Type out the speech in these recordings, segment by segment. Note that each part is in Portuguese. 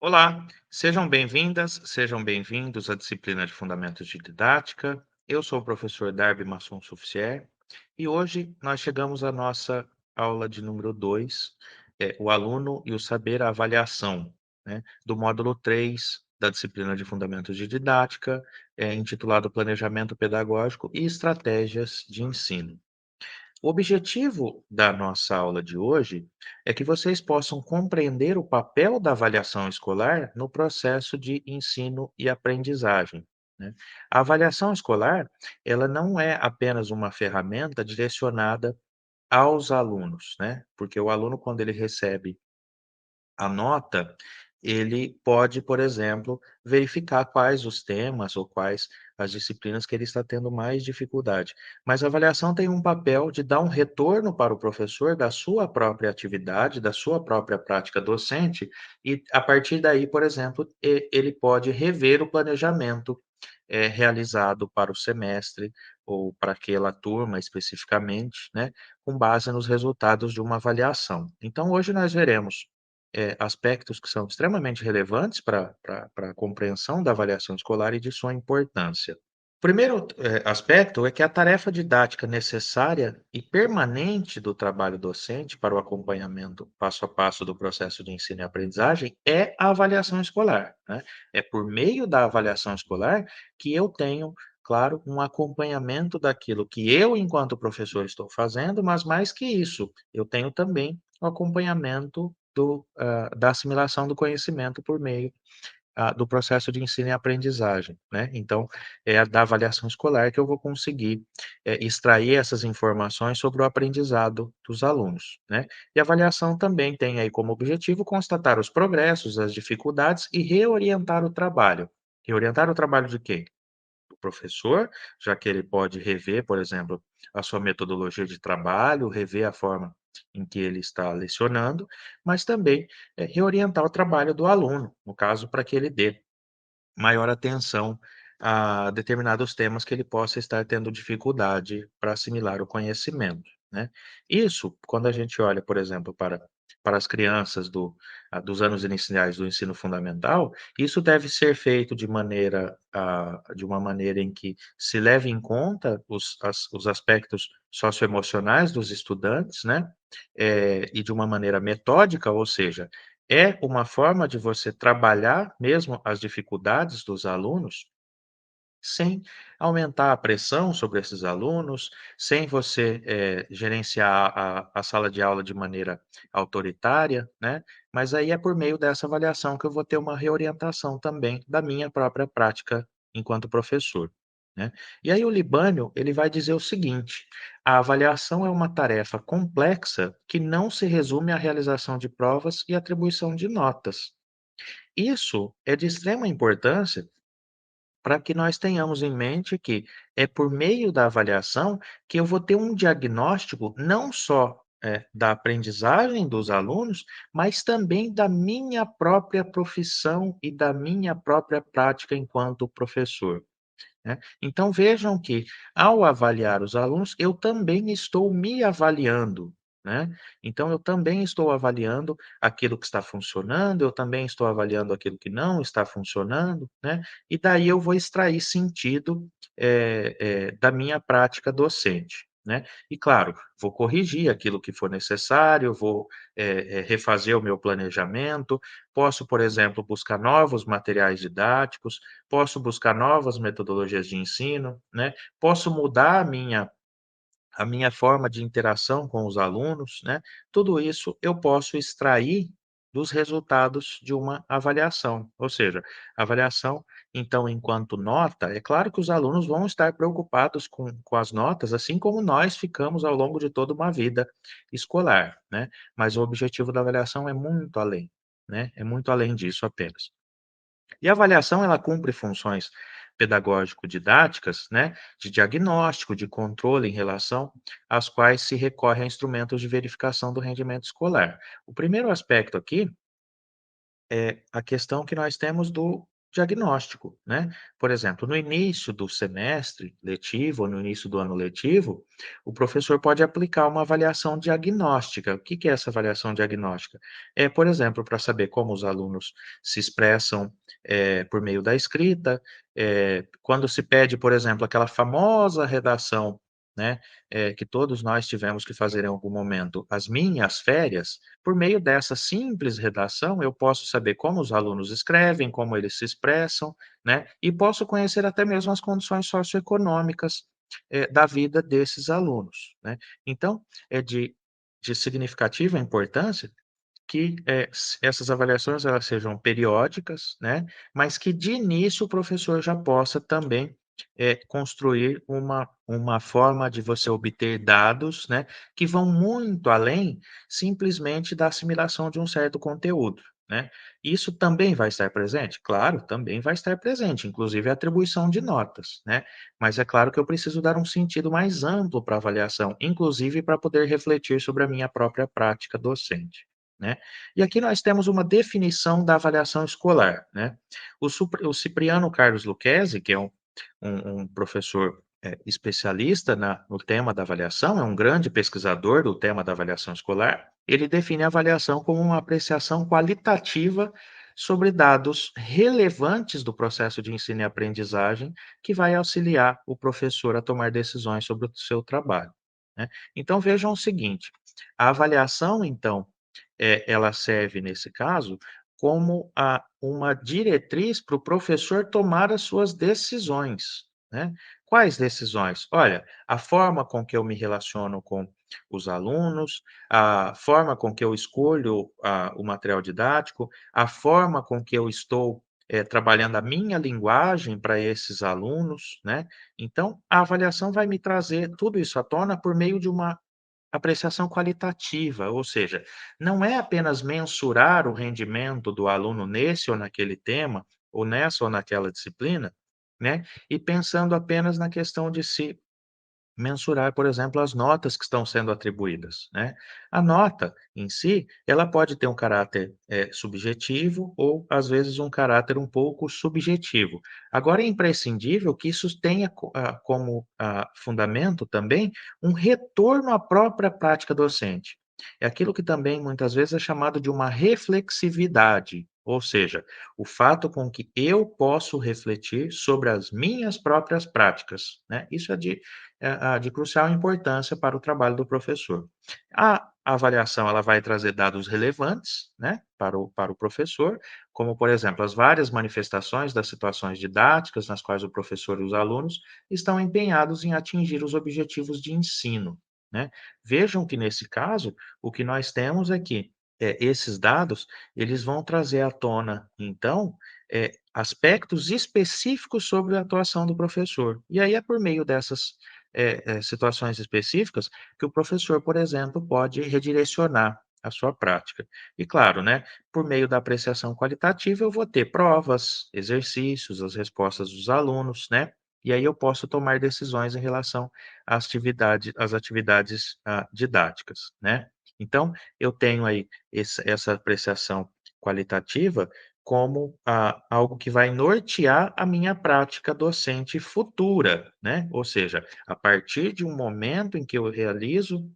Olá, sejam bem-vindas, sejam bem-vindos à disciplina de Fundamentos de Didática. Eu sou o professor Darby Masson Suficier e hoje nós chegamos à nossa aula de número 2, o aluno e o saber, a avaliação, né, do módulo 3 da disciplina de Fundamentos de Didática, intitulado Planejamento Pedagógico e Estratégias de Ensino. O objetivo da nossa aula de hoje é que vocês possam compreender o papel da avaliação escolar no processo de ensino e aprendizagem, né? A avaliação escolar, ela não é apenas uma ferramenta direcionada aos alunos, né? Porque o aluno, quando ele recebe a nota, ele pode, por exemplo, verificar quais os temas ou quais as disciplinas que ele está tendo mais dificuldade. Mas a avaliação tem um papel de dar um retorno para o professor da sua própria atividade, da sua própria prática docente, e a partir daí, por exemplo, ele pode rever o planejamento realizado para o semestre ou para aquela turma especificamente, né, com base nos resultados de uma avaliação. Então, hoje nós veremos aspectos que são extremamente relevantes para a compreensão da avaliação escolar e de sua importância. O primeiro, aspecto é que a tarefa didática necessária e permanente do trabalho docente para o acompanhamento passo a passo do processo de ensino e aprendizagem é a avaliação escolar, né. É por meio da avaliação escolar que eu tenho, claro, um acompanhamento daquilo que eu, enquanto professor, estou fazendo, mas mais que isso, eu tenho também o acompanhamento da assimilação do conhecimento por meio, do processo de ensino e aprendizagem, né. Então, é da avaliação escolar que eu vou conseguir, extrair essas informações sobre o aprendizado dos alunos, né. E a avaliação também tem aí como objetivo constatar os progressos, as dificuldades e reorientar o trabalho. Reorientar o trabalho de quem? Do professor, já que ele pode rever, por exemplo, a sua metodologia de trabalho, rever a forma em que ele está lecionando, mas também, reorientar o trabalho do aluno, no caso, para que ele dê maior atenção a determinados temas que ele possa estar tendo dificuldade para assimilar o conhecimento, né. Isso, quando a gente olha, por exemplo, para as crianças dos anos iniciais do ensino fundamental, isso deve ser feito de uma maneira em que se leve em conta os aspectos socioemocionais dos estudantes, né, e de uma maneira metódica, ou seja, é uma forma de você trabalhar mesmo as dificuldades dos alunos, sem aumentar a pressão sobre esses alunos, sem você, gerenciar a sala de aula de maneira autoritária, né, mas aí é por meio dessa avaliação que eu vou ter uma reorientação também da minha própria prática enquanto professor, né. E aí o Libânio, ele vai dizer o seguinte: "A avaliação é uma tarefa complexa que não se resume à realização de provas e atribuição de notas". Isso é de extrema importância para que nós tenhamos em mente que é por meio da avaliação que eu vou ter um diagnóstico não só, da aprendizagem dos alunos, mas também da minha própria profissão e da minha própria prática enquanto professor, né. Então vejam que, ao avaliar os alunos, eu também estou me avaliando, né. Então eu também estou avaliando aquilo que está funcionando, eu também estou avaliando aquilo que não está funcionando, né, e daí eu vou extrair sentido, da minha prática docente, né. E claro, vou corrigir aquilo que for necessário, vou, refazer o meu planejamento, posso, por exemplo, buscar novos materiais didáticos, posso buscar novas metodologias de ensino, né, posso mudar a minha forma de interação com os alunos, né, tudo isso eu posso extrair dos resultados de uma avaliação. Ou seja, a avaliação, então, enquanto nota, é claro que os alunos vão estar preocupados com as notas, assim como nós ficamos ao longo de toda uma vida escolar, né, mas o objetivo da avaliação é muito além, né, é muito além disso apenas. E a avaliação ela cumpre funções pedagógico-didáticas, né, de diagnóstico, de controle em relação às quais se recorre a instrumentos de verificação do rendimento escolar. O primeiro aspecto aqui é a questão que nós temos diagnóstico, né. Por exemplo, no início do semestre letivo ou no início do ano letivo, o professor pode aplicar uma avaliação diagnóstica. O que que é essa avaliação diagnóstica? É, por exemplo, para saber como os alunos se expressam, por meio da escrita, quando se pede, por exemplo, aquela famosa redação, né, que todos nós tivemos que fazer em algum momento, as minhas férias, por meio dessa simples redação, eu posso saber como os alunos escrevem, como eles se expressam, né, e posso conhecer até mesmo as condições socioeconômicas, da vida desses alunos, né. Então, é de significativa importância que, essas avaliações elas sejam periódicas, né, mas que de início o professor já possa também, construir uma forma de você obter dados, né, que vão muito além simplesmente da assimilação de um certo conteúdo, né. Isso também vai estar presente? Claro, também vai estar presente, inclusive a atribuição de notas, né, mas é claro que eu preciso dar um sentido mais amplo para a avaliação, inclusive para poder refletir sobre a minha própria prática docente, né. E aqui nós temos uma definição da avaliação escolar, né. O Cipriano Carlos Lucchesi, que é um professor, especialista no tema da avaliação, é um grande pesquisador do tema da avaliação escolar, ele define a avaliação como uma apreciação qualitativa sobre dados relevantes do processo de ensino e aprendizagem, que vai auxiliar o professor a tomar decisões sobre o seu trabalho, né. Então vejam o seguinte, a avaliação então ela serve, nesse caso, como uma diretriz para o professor tomar as suas decisões, né. Quais decisões? Olha, a forma com que eu me relaciono com os alunos, a forma com que eu escolho o material didático, a forma com que eu estou, trabalhando a minha linguagem para esses alunos, né. Então, a avaliação vai me trazer tudo isso à tona por meio de uma apreciação qualitativa, ou seja, não é apenas mensurar o rendimento do aluno nesse ou naquele tema, ou nessa ou naquela disciplina, né, e pensando apenas na questão de se mensurar, por exemplo, as notas que estão sendo atribuídas, né. A nota em si, ela pode ter um caráter, subjetivo ou, às vezes, um caráter um pouco subjetivo. Agora é imprescindível que isso tenha como, fundamento também um retorno à própria prática docente. É aquilo que também muitas vezes é chamado de uma reflexividade, ou seja, o fato com que eu posso refletir sobre as minhas próprias práticas, né. Isso de crucial importância para o trabalho do professor. A avaliação ela vai trazer dados relevantes, né, para o professor, como, por exemplo, as várias manifestações das situações didáticas nas quais o professor e os alunos estão empenhados em atingir os objetivos de ensino, né. Vejam que nesse caso, o que nós temos é que, esses dados, eles vão trazer à tona, então, aspectos específicos sobre a atuação do professor. E aí é por meio dessas situações específicas que o professor, por exemplo, pode redirecionar a sua prática. E claro, né, por meio da apreciação qualitativa, eu vou ter provas, exercícios, as respostas dos alunos, né? E aí eu posso tomar decisões em relação às atividades didáticas, né? Então, eu tenho aí essa apreciação qualitativa como algo que vai nortear a minha prática docente futura, né? Ou seja, a partir de um momento em que eu realizo,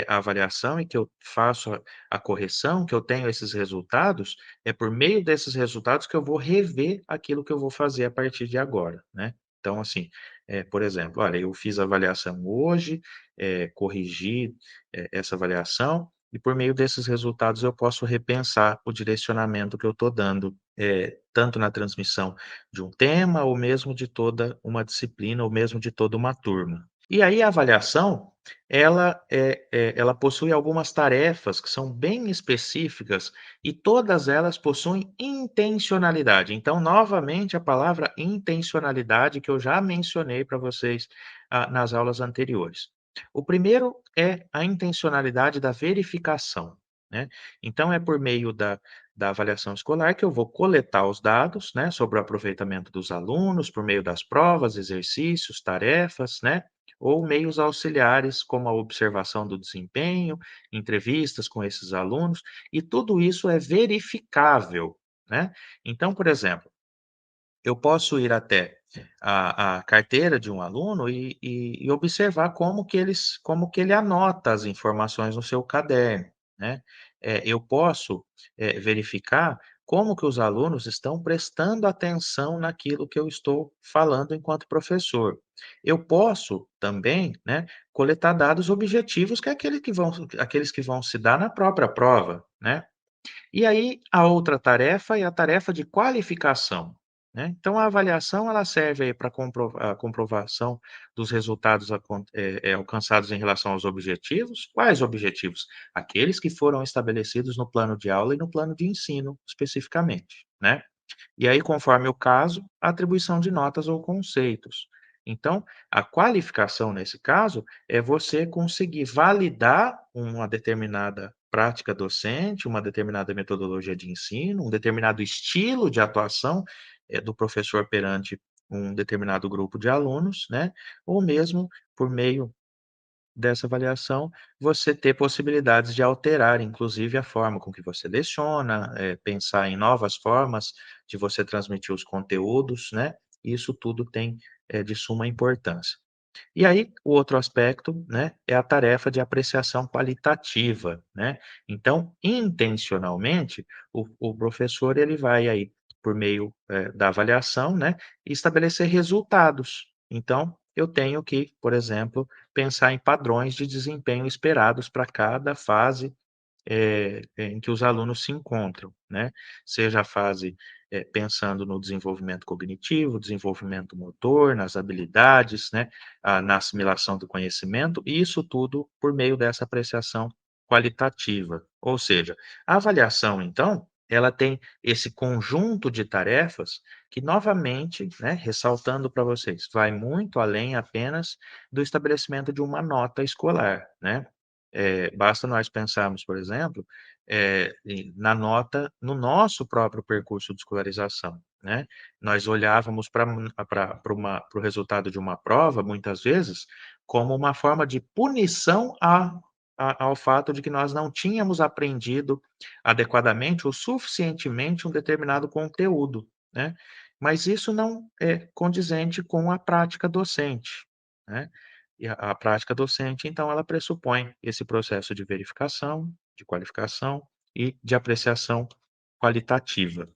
a avaliação e que eu faço a correção, que eu tenho esses resultados, é por meio desses resultados que eu vou rever aquilo que eu vou fazer a partir de agora, né. Então, assim, por exemplo, olha, eu fiz a avaliação hoje, corrigi, essa avaliação, e por meio desses resultados eu posso repensar o direcionamento que eu estou dando, tanto na transmissão de um tema ou mesmo de toda uma disciplina ou mesmo de toda uma turma. E aí a avaliação, ela possui algumas tarefas que são bem específicas e todas elas possuem intencionalidade. Então, novamente, a palavra intencionalidade que eu já mencionei para vocês, nas aulas anteriores. O primeiro é a intencionalidade da verificação, né. Então é por meio da avaliação escolar que eu vou coletar os dados, né, sobre o aproveitamento dos alunos por meio das provas, exercícios, tarefas, né, ou meios auxiliares, como a observação do desempenho, entrevistas com esses alunos, e tudo isso é verificável, né. Então, por exemplo, Eu posso ir até a carteira de um aluno e observar como que ele anota as informações no seu caderno, né. Eu posso, verificar como que os alunos estão prestando atenção naquilo que eu estou falando enquanto professor. Eu posso também, né, coletar dados objetivos que é aqueles que vão se dar na própria prova, né. E aí, a outra tarefa é a tarefa de qualificação, né. Então a avaliação ela serve aí para a comprovação dos resultados alcançados em relação aos objetivos. Quais objetivos? Aqueles que foram estabelecidos no plano de aula e no plano de ensino especificamente, né. E aí, conforme o caso, a atribuição de notas ou conceitos. Então, a qualificação, nesse caso, é você conseguir validar uma determinada prática docente, uma determinada metodologia de ensino, um determinado estilo de atuação, do professor perante um determinado grupo de alunos, né, ou mesmo por meio dessa avaliação, você ter possibilidades de alterar, inclusive, a forma com que você leciona, pensar em novas formas de você transmitir os conteúdos, né, isso tudo tem, de suma importância. E aí, o outro aspecto, né, é a tarefa de apreciação qualitativa, né. Então, intencionalmente, o professor ele vai aí, por meio, da avaliação, né, estabelecer resultados. Então, eu tenho que, por exemplo, pensar em padrões de desempenho esperados para cada fase em que os alunos se encontram, né. Seja a fase, pensando no desenvolvimento cognitivo, desenvolvimento motor, nas habilidades, né, na assimilação do conhecimento, e isso tudo por meio dessa apreciação qualitativa. Ou seja, a avaliação então, ela tem esse conjunto de tarefas que novamente, né, ressaltando para vocês, vai muito além apenas do estabelecimento de uma nota escolar, né. Basta nós pensarmos, por exemplo, na nota no nosso próprio percurso de escolarização, né. Nós olhávamos para o resultado de uma prova, muitas vezes, como uma forma de punição ao fato de que nós não tínhamos aprendido adequadamente ou suficientemente um determinado conteúdo, né. Mas isso não é condizente com a prática docente, né. E a prática docente, então, ela pressupõe esse processo de verificação, de qualificação e de apreciação qualitativa.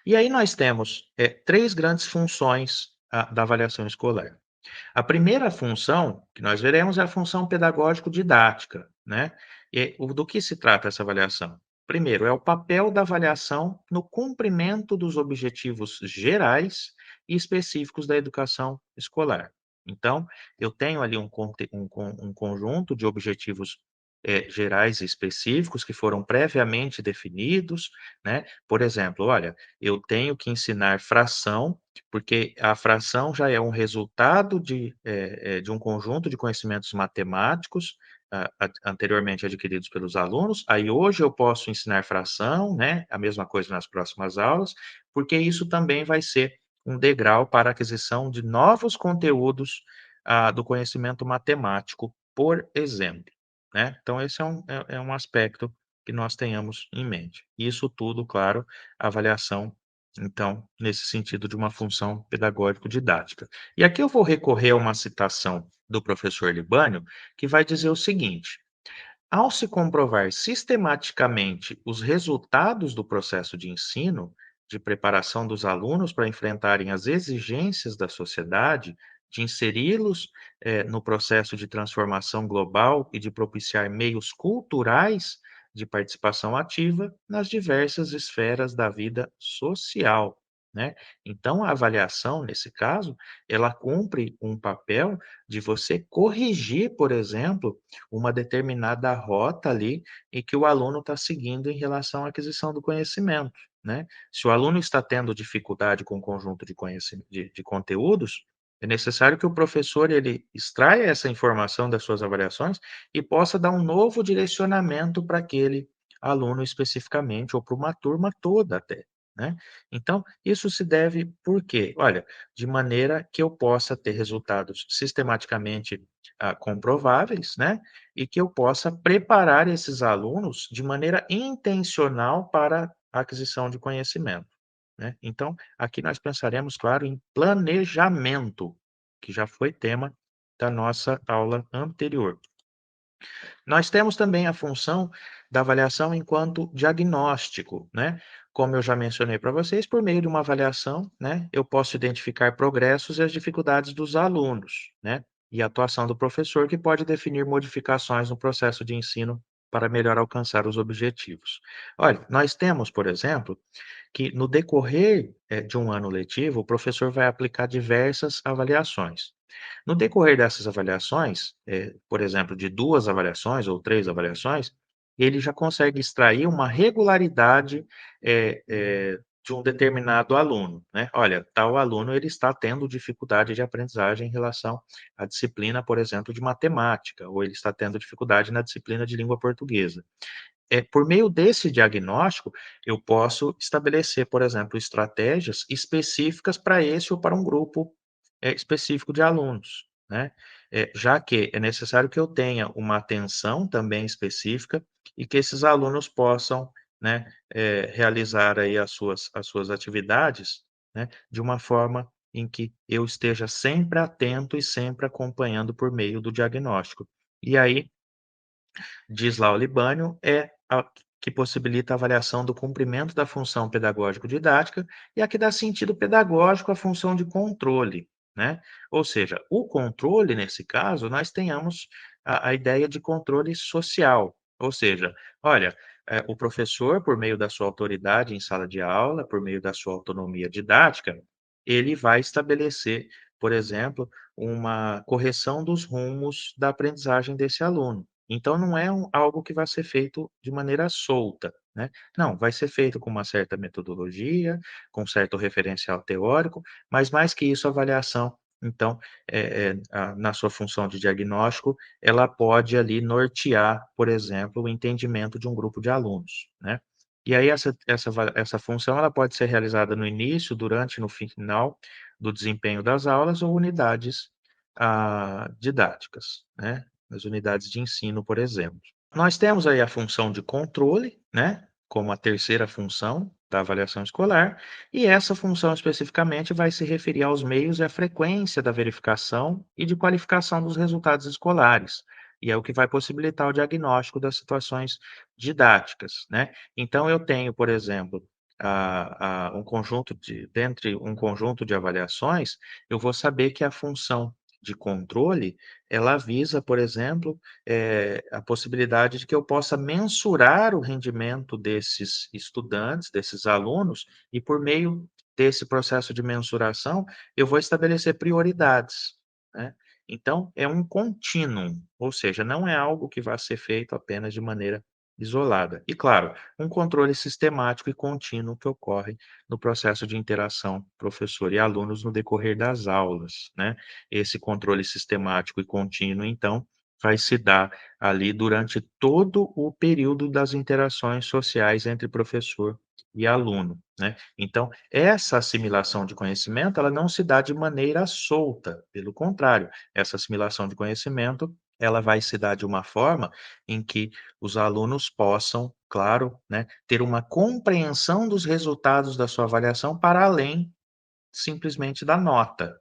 E aí nós temos, 3 grandes funções, da avaliação escolar. A primeira função que nós veremos é a função pedagógico-didática, né. E o do que se trata essa avaliação? Primeiro, é o papel da avaliação no cumprimento dos objetivos gerais e específicos da educação escolar. Então, eu tenho ali um conjunto de objetivos, gerais e específicos que foram previamente definidos, né. Por exemplo, olha, eu tenho que ensinar fração porque a fração já é um resultado de um conjunto de conhecimentos matemáticos, anteriormente adquiridos pelos alunos, aí hoje eu posso ensinar fração, né, a mesma coisa nas próximas aulas, porque isso também vai ser um degrau para a aquisição de novos conteúdos, do conhecimento matemático, por exemplo, né. Então esse é um aspecto que nós tenhamos em mente. Isso tudo, claro, a avaliação então, nesse sentido de uma função pedagógico-didática. E aqui eu vou recorrer a uma citação do professor Libânio, que vai dizer o seguinte: ao se comprovar sistematicamente os resultados do processo de ensino, de preparação dos alunos para enfrentarem as exigências da sociedade, de inseri-los, no processo de transformação global e de propiciar meios culturais de participação ativa nas diversas esferas da vida social, né. Então a avaliação, nesse caso, ela cumpre um papel de você corrigir, por exemplo, uma determinada rota ali e que o aluno está seguindo em relação à aquisição do conhecimento, né. Se o aluno está tendo dificuldade com o conjunto de conteúdos, é necessário que o professor ele extraia essa informação das suas avaliações e possa dar um novo direcionamento para aquele aluno especificamente ou para uma turma toda até, né. Então, isso se deve por quê? Olha, de maneira que eu possa ter resultados sistematicamente, comprováveis, né, e que eu possa preparar esses alunos de maneira intencional para a aquisição de conhecimento, né. Então, aqui nós pensaremos, claro, em planejamento, que já foi tema da nossa aula anterior. Nós temos também a função da avaliação enquanto diagnóstico, né. Como eu já mencionei para vocês, por meio de uma avaliação, né, eu posso identificar progressos e as dificuldades dos alunos, né, e a atuação do professor, que pode definir modificações no processo de ensino para melhor alcançar os objetivos. Olha, nós temos, por exemplo, que no decorrer, de um ano letivo, o professor vai aplicar diversas avaliações. No decorrer dessas avaliações, por exemplo, de 2 avaliações ou 3 avaliações, ele já consegue extrair uma regularidade, de um determinado aluno, né. Olha, tal aluno ele está tendo dificuldade de aprendizagem em relação à disciplina, por exemplo, de matemática, ou ele está tendo dificuldade na disciplina de língua portuguesa. Por meio desse diagnóstico, eu posso estabelecer, por exemplo, estratégias específicas para esse ou para um grupo, específico de alunos, né. Já que é necessário que eu tenha uma atenção também específica e que esses alunos possam, né, realizar aí as suas atividades, né, de uma forma em que eu esteja sempre atento e sempre acompanhando por meio do diagnóstico. E aí diz lá o Libânio, é a que possibilita a avaliação do cumprimento da função pedagógico-didática e a que dá sentido pedagógico à função de controle, né. Ou seja, o controle, nesse caso, nós tenhamos a ideia de controle social, ou seja, olha, o professor, por meio da sua autoridade em sala de aula, por meio da sua autonomia didática, ele vai estabelecer, por exemplo, uma correção dos rumos da aprendizagem desse aluno. Então não é algo que vai ser feito de maneira solta, né. Não, vai ser feito com uma certa metodologia, com certo referencial teórico, mas mais que isso a avaliação, então, na sua função de diagnóstico, ela pode ali nortear, por exemplo, o entendimento de um grupo de alunos, né. E aí essa função ela pode ser realizada no início, durante e no final do desempenho das aulas ou unidades, didáticas, né. Nas unidades de ensino, por exemplo. Nós temos aí a função de controle, né, como a terceira função da avaliação escolar, e essa função especificamente vai se referir aos meios e à frequência da verificação e de qualificação dos resultados escolares, e é o que vai possibilitar o diagnóstico das situações didáticas, né. Então eu tenho, por exemplo, um conjunto dentre um conjunto de avaliações, eu vou saber que a função de controle, ela visa, por exemplo, a possibilidade de que eu possa mensurar o rendimento desses estudantes, desses alunos, e por meio desse processo de mensuração, eu vou estabelecer prioridades, né. Então é um contínuo, ou seja, não é algo que vai ser feito apenas de maneira isolada. E claro, um controle sistemático e contínuo que ocorre no processo de interação professor e alunos no decorrer das aulas, né. Esse controle sistemático e contínuo, então, vai se dar ali durante todo o período das interações sociais entre professor e aluno, né. Então, essa assimilação de conhecimento, ela não se dá de maneira solta, pelo contrário, essa assimilação de conhecimento, ela vai se dar de uma forma em que os alunos possam, claro, né, ter uma compreensão dos resultados da sua avaliação para além simplesmente da nota,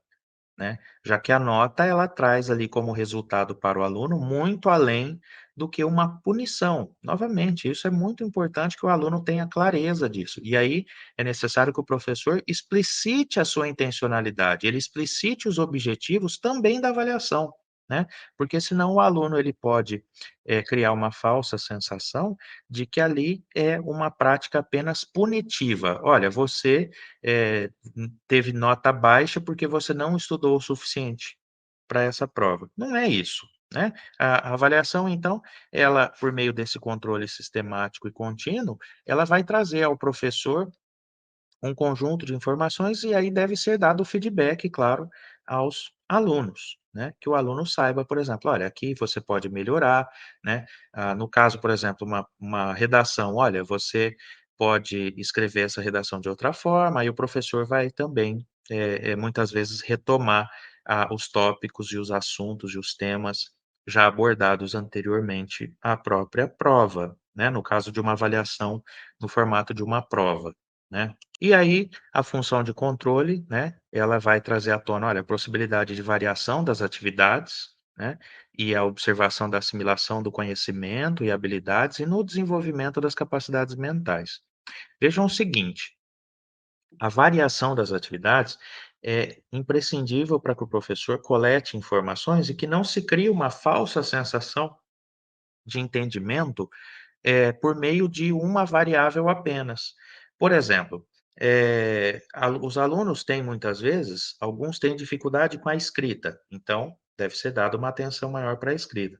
né, já que a nota ela traz ali como resultado para o aluno muito além do que uma punição. Novamente, isso é muito importante que o aluno tenha clareza disso. E aí é necessário que o professor explicite a sua intencionalidade, ele explicite os objetivos também da avaliação, né, porque senão o aluno ele pode, criar uma falsa sensação de que ali é uma prática apenas punitiva. Olha, você, teve nota baixa porque você não estudou o suficiente para essa prova. Não é isso, né. A avaliação então, ela por meio desse controle sistemático e contínuo, ela vai trazer ao professor um conjunto de informações e aí deve ser dado o feedback, claro, aos alunos, né, que o aluno saiba, por exemplo: "Olha, aqui você pode melhorar", né, no caso, por exemplo, uma redação: "Olha, você pode escrever essa redação de outra forma", aí o professor vai também, muitas vezes retomar, os tópicos e os assuntos e os temas já abordados anteriormente à própria prova, né, no caso de uma avaliação no formato de uma prova. né. E aí, a função de controle, né, ela vai trazer à tona, olha, a possibilidade de variação das atividades, né, e a observação da assimilação do conhecimento e habilidades e no desenvolvimento das capacidades mentais. Vejam o seguinte, a variação das atividades é imprescindível para que o professor colete informações e que não se crie uma falsa sensação de entendimento por meio de uma variável apenas. Por exemplo, os alunos têm muitas vezes, alguns têm dificuldade com a escrita, então deve ser dada uma atenção maior para a escrita.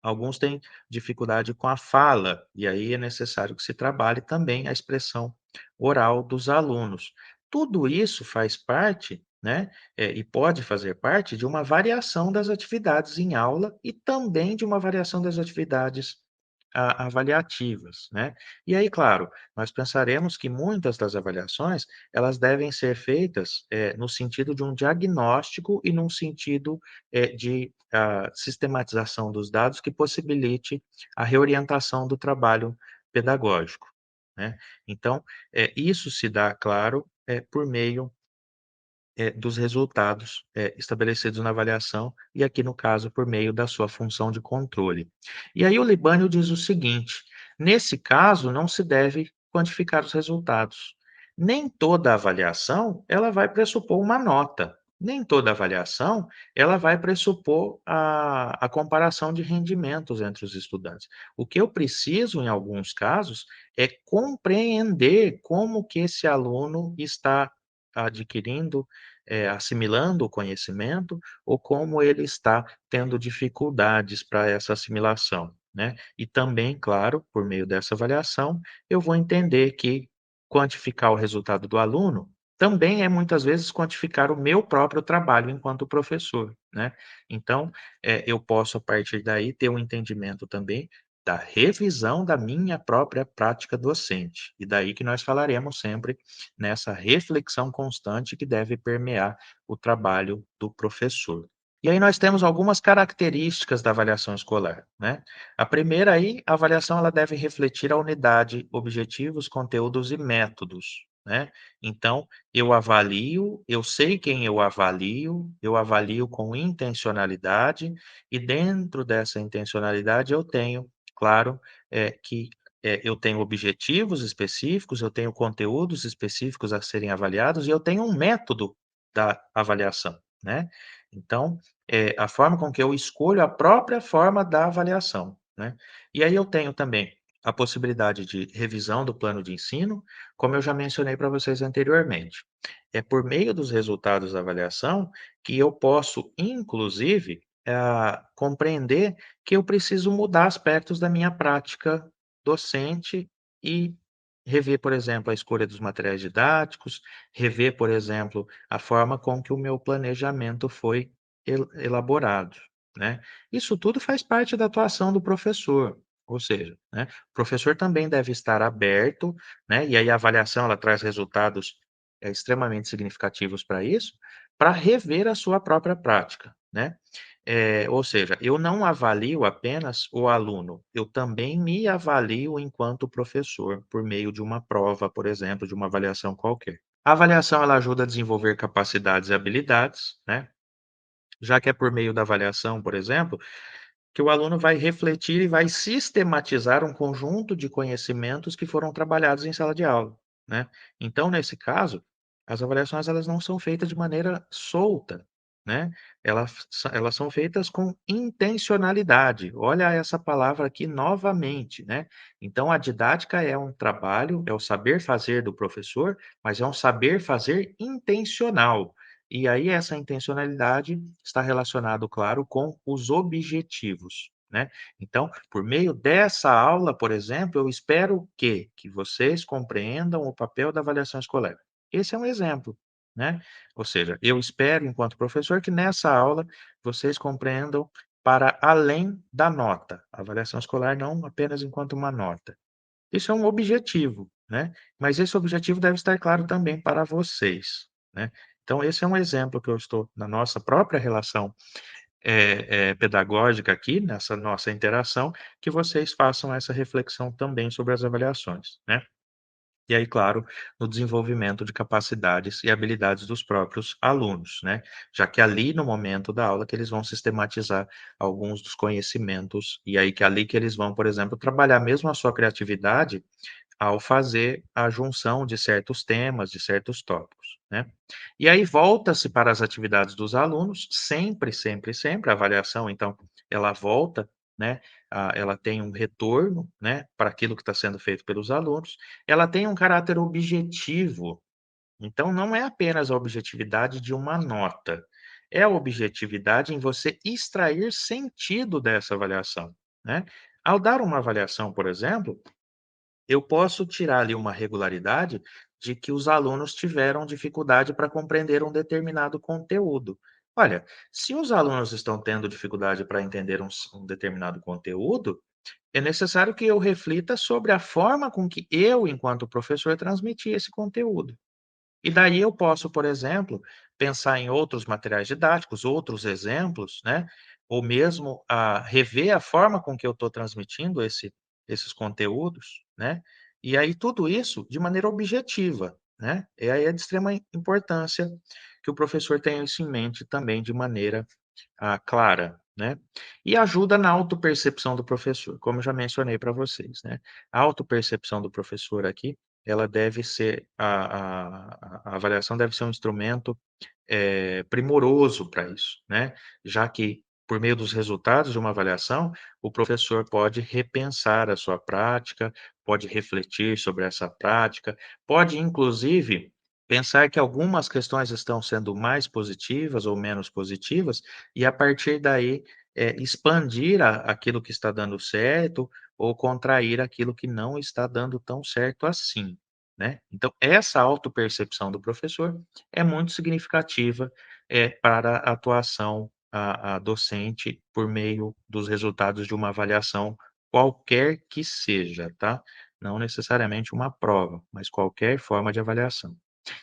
Alguns têm dificuldade com a fala, e aí é necessário que se trabalhe também a expressão oral dos alunos. Tudo isso faz parte, né, e pode fazer parte de uma variação das atividades em aula e também de uma variação das atividades avaliativas, né. E aí, claro, nós pensaremos que muitas das avaliações, elas devem ser feitas, no sentido de um diagnóstico e num sentido, de sistematização dos dados que possibilite a reorientação do trabalho pedagógico, né. Então, isso se dá, claro, por meio dos resultados, estabelecidos na avaliação e aqui no caso por meio da sua função de controle. E aí o Libânio diz o seguinte: "Nesse caso não se deve quantificar os resultados. Nem toda avaliação ela vai pressupor uma nota, nem toda avaliação ela vai pressupor a comparação de rendimentos entre os estudantes. O que eu preciso em alguns casos é compreender como que esse aluno está adquirindo assimilando o conhecimento ou como ele está tendo dificuldades para essa assimilação, né. E também, claro, por meio dessa avaliação, eu vou entender que quantificar o resultado do aluno também é muitas vezes quantificar o meu próprio trabalho enquanto professor, né. Então, eu posso a partir daí ter um entendimento também da revisão da minha própria prática docente, e daí que nós falaremos sempre nessa reflexão constante que deve permear o trabalho do professor. E aí nós temos algumas características da avaliação escolar, né. A primeira aí, a avaliação ela deve refletir a unidade, objetivos, conteúdos e métodos, né. Então, eu avalio, eu sei quem eu avalio com intencionalidade e dentro dessa intencionalidade eu tenho, claro, que eu tenho objetivos específicos, eu tenho conteúdos específicos a serem avaliados e eu tenho um método da avaliação, né. Então, a forma com que eu escolho a própria forma da avaliação, né. E aí eu tenho também a possibilidade de revisão do plano de ensino, como eu já mencionei para vocês anteriormente. É por meio dos resultados da avaliação que eu posso, inclusive, compreender que eu preciso mudar aspectos da minha prática docente e rever, por exemplo, a escolha dos materiais didáticos, rever, por exemplo, a forma com que o meu planejamento foi elaborado, né. Isso tudo faz parte da atuação do professor, ou seja, né, o professor também deve estar aberto, né, e aí a avaliação ela traz resultados, extremamente significativos para isso, para rever a sua própria prática, né. Ou seja, eu não avalio apenas o aluno, eu também me avalio enquanto professor, por meio de uma prova, por exemplo, de uma avaliação qualquer. A avaliação ela ajuda a desenvolver capacidades e habilidades, né, já que é por meio da avaliação, por exemplo, que o aluno vai refletir e vai sistematizar um conjunto de conhecimentos que foram trabalhados em sala de aula, né. Então, nesse caso, as avaliações elas não são feitas de maneira solta, né, elas são feitas com intencionalidade. Olha essa palavra aqui novamente, né. Então a didática é um trabalho, é o saber fazer do professor, mas é um saber fazer intencional. E aí essa intencionalidade está relacionado, claro, com os objetivos, né. Então, por meio dessa aula, por exemplo, eu espero o quê? Que vocês compreendam o papel da avaliação escolar. Esse é um exemplo, né. Ou seja, eu espero, enquanto professor, que nessa aula vocês compreendam para além da nota. A avaliação escolar não apenas enquanto uma nota. Isso é um objetivo, né, mas esse objetivo deve estar claro também para vocês, né. Então esse é um exemplo que eu estou na nossa própria relação, pedagógica aqui, nessa nossa interação, que vocês façam essa reflexão também sobre as avaliações, né. E aí, claro, no desenvolvimento de capacidades e habilidades dos próprios alunos, né? Já que ali no momento da aula que eles vão sistematizar alguns dos conhecimentos, e aí que é ali que eles vão, por exemplo, trabalhar mesmo a sua criatividade ao fazer a junção de certos temas, de certos tópicos, né. E aí volta-se para as atividades dos alunos, sempre, sempre, sempre, a avaliação então, ela volta, né, ela tem um retorno, né, para aquilo que está sendo feito pelos alunos, ela tem um caráter objetivo, então não é apenas a objetividade de uma nota, é a objetividade em você extrair sentido dessa avaliação, né. Ao dar uma avaliação, por exemplo, eu posso tirar ali uma regularidade de que os alunos tiveram dificuldade para compreender um determinado conteúdo. Olha, se os alunos estão tendo dificuldade para entender um determinado conteúdo, é necessário que eu reflita sobre a forma com que eu, enquanto professor, transmiti esse conteúdo. E daí eu posso, por exemplo, pensar em outros materiais didáticos, outros exemplos, né, ou mesmo, rever a forma com que eu estou transmitindo esses conteúdos, né, e aí tudo isso de maneira objetiva, né, e aí é de extrema importância que o professor tenha isso em mente também de maneira clara, né. E ajuda na autopercepção do professor, como eu já mencionei para vocês, né. A autopercepção do professor aqui, ela deve ser a avaliação deve ser um instrumento, primoroso para isso, né, já que, por meio dos resultados de uma avaliação, o professor pode repensar a sua prática, pode refletir sobre essa prática, pode inclusive pensar que algumas questões estão sendo mais positivas ou menos positivas, e a partir daí, expandir aquilo que está dando certo ou contrair aquilo que não está dando tão certo assim, né. Então essa autopercepção do professor é muito significativa, para a atuação a docente por meio dos resultados de uma avaliação, qualquer que seja, tá. Não necessariamente uma prova, mas qualquer forma de avaliação.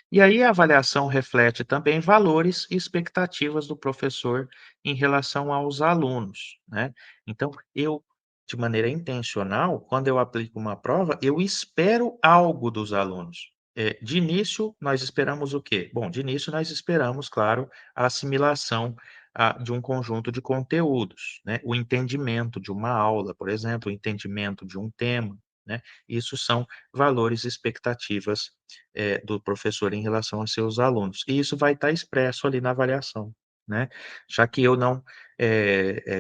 E aí a avaliação reflete também valores e expectativas do professor em relação aos alunos, né. Então eu, de maneira intencional, quando eu aplico uma prova, eu espero algo dos alunos. De início, nós esperamos o quê? Bom, de início nós esperamos, claro, a assimilação, de um conjunto de conteúdos, né, o entendimento de uma aula, por exemplo, o entendimento de um tema, né. Isso são valores e expectativas do professor em relação a seus alunos. E isso vai estar expresso ali na avaliação, né. Já que eu não,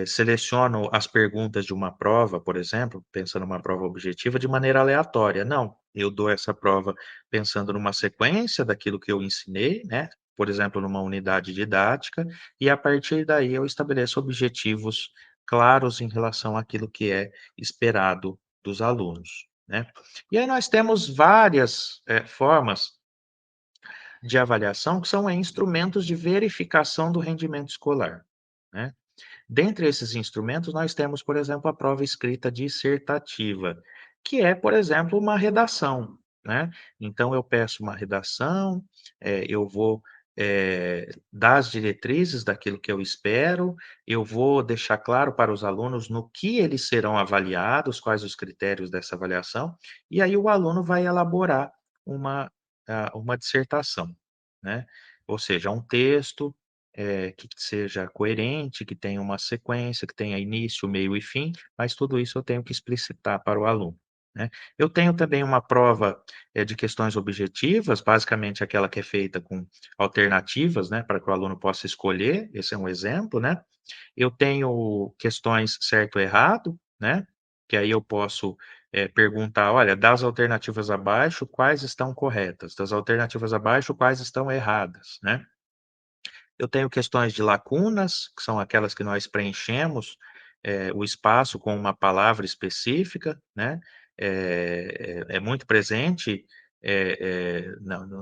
seleciono as perguntas de uma prova, por exemplo, pensando numa prova objetiva, de maneira aleatória, não, eu dou essa prova pensando numa sequência daquilo que eu ensinei, né, por exemplo, numa unidade didática, e a partir daí eu estabeleço objetivos claros em relação àquilo que é esperado dos alunos, né. E aí nós temos várias, formas de avaliação que são, instrumentos de verificação do rendimento escolar, né. Dentre esses instrumentos, nós temos, por exemplo, a prova escrita dissertativa, que é, por exemplo, uma redação, né. Então eu peço uma redação, eu vou, dar as diretrizes daquilo que eu espero, eu vou deixar claro para os alunos no que eles serão avaliados, quais os critérios dessa avaliação, e aí o aluno vai elaborar uma uma dissertação, né. Ou seja, um texto que seja coerente, que tenha uma sequência, que tenha início, meio e fim, mas tudo isso eu tenho que explicitar para o aluno, né. Eu tenho também uma prova, de questões objetivas, basicamente aquela que é feita com alternativas, né, para que o aluno possa escolher, esse é um exemplo, né. Eu tenho questões certo ou errado, né, que aí eu posso, perguntar: "Olha, das alternativas abaixo, quais estão corretas? Das alternativas abaixo, quais estão erradas?", né. Eu tenho questões de lacunas, que são aquelas que nós preenchemos, o espaço com uma palavra específica, né, é muito presente,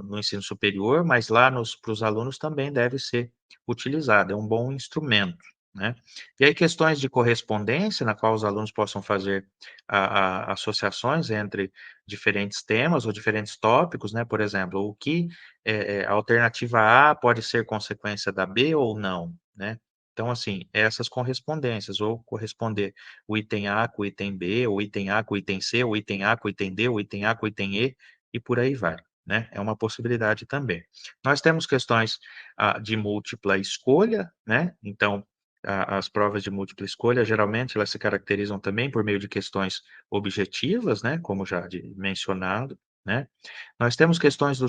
no ensino superior, mas lá para os alunos também deve ser utilizado, é um bom instrumento, né. E aí questões de correspondência, na qual os alunos possam fazer associações entre diferentes temas ou diferentes tópicos, né, por exemplo, o que a alternativa A pode ser consequência da B ou não, né. Então, assim, essas correspondências, ou corresponder o item A com o item B, o item A com o item C, o item A com o item D, o item A com o item E, e por aí vai, né, é uma possibilidade também. Nós temos questões, de múltipla escolha, né, então, as provas de múltipla escolha, geralmente, elas se caracterizam também por meio de questões objetivas, né, como já mencionado, né. Nós temos questões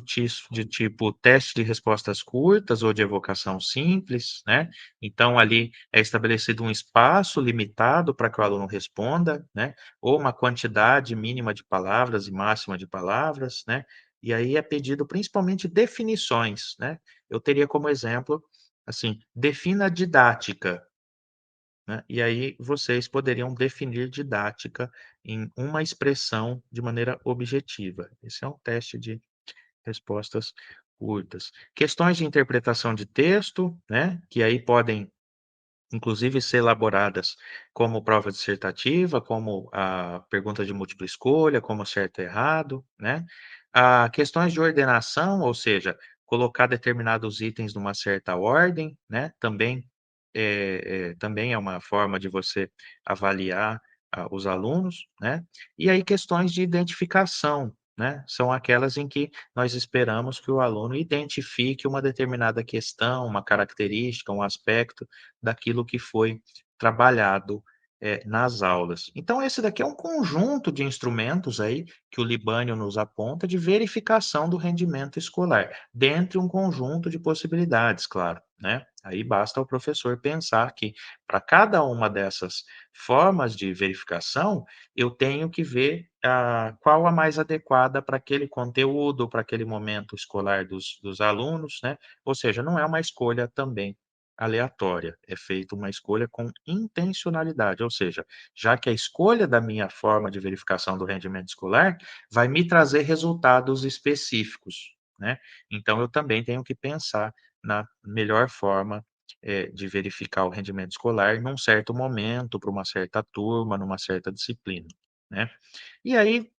de tipo teste de respostas curtas ou de evocação simples, né, então ali é estabelecido um espaço limitado para que o aluno responda, né, ou uma quantidade mínima de palavras e máxima de palavras, né, e aí é pedido principalmente definições, né. Eu teria como exemplo, assim, defina didática, né, e aí vocês poderiam definir didática em uma expressão de maneira objetiva. Esse é um teste de respostas curtas. Questões de interpretação de texto, né, que aí podem inclusive ser elaboradas como prova dissertativa, como a pergunta de múltipla escolha, como certo e errado, né. Questões de ordenação, ou seja, colocar determinados itens numa certa ordem, né, também é uma forma de você avaliar, os alunos, né. E aí questões de identificação, né, são aquelas em que nós esperamos que o aluno identifique uma determinada questão, uma característica, um aspecto daquilo que foi trabalhado, nas aulas. Então esse daqui é um conjunto de instrumentos aí que o Libânio nos aponta de verificação do rendimento escolar, dentre um conjunto de possibilidades, claro, né. Aí basta o professor pensar que para cada uma dessas formas de verificação, eu tenho que ver, qual a mais adequada para aquele conteúdo, para aquele momento escolar dos alunos, né. Ou seja, não é uma escolha também aleatória, é feita uma escolha com intencionalidade, ou seja, já que a escolha da minha forma de verificação do rendimento escolar vai me trazer resultados específicos, né, então eu também tenho que pensar na melhor forma, de verificar o rendimento escolar num certo momento, para uma certa turma, numa certa disciplina, né. E aí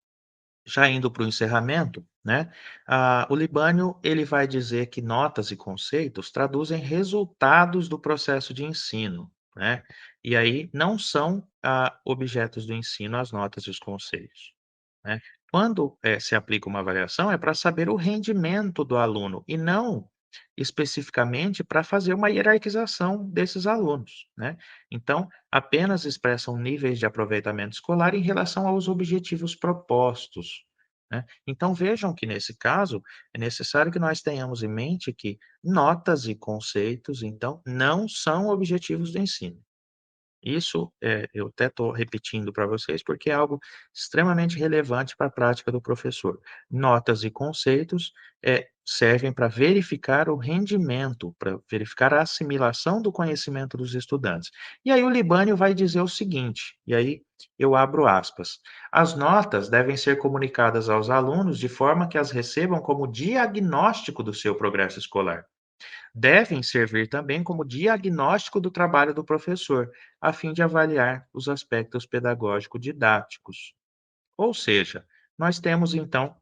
já indo para o encerramento, né, o Libânio ele vai dizer que notas e conceitos traduzem resultados do processo de ensino, né, e aí não são, objetos do ensino as notas e os conceitos, né. Quando, se aplica uma avaliação é para saber o rendimento do aluno e não especificamente para fazer uma hierarquização desses alunos, né. Então, apenas expressam níveis de aproveitamento escolar em relação aos objetivos propostos, né. Então vejam que nesse caso, é necessário que nós tenhamos em mente que notas e conceitos, então, não são objetivos do ensino. Isso, eu até estou repetindo para vocês, porque é algo extremamente relevante para a prática do professor. Notas e conceitos, servem para verificar o rendimento, para verificar a assimilação do conhecimento dos estudantes. E aí o Libânio vai dizer o seguinte, e aí eu abro aspas: "As notas devem ser comunicadas aos alunos de forma que as recebam como diagnóstico do seu progresso escolar. Devem servir também como diagnóstico do trabalho do professor, a fim de avaliar os aspectos pedagógico-didáticos." Ou seja, nós temos então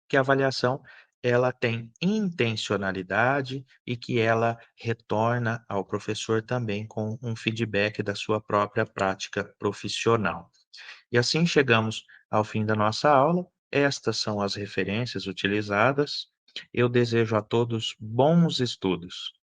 que a avaliação ela tem intencionalidade e que ela retorna ao professor também com um feedback da sua própria prática profissional. E assim chegamos ao fim da nossa aula. Estas são as referências utilizadas. Eu desejo a todos bons estudos.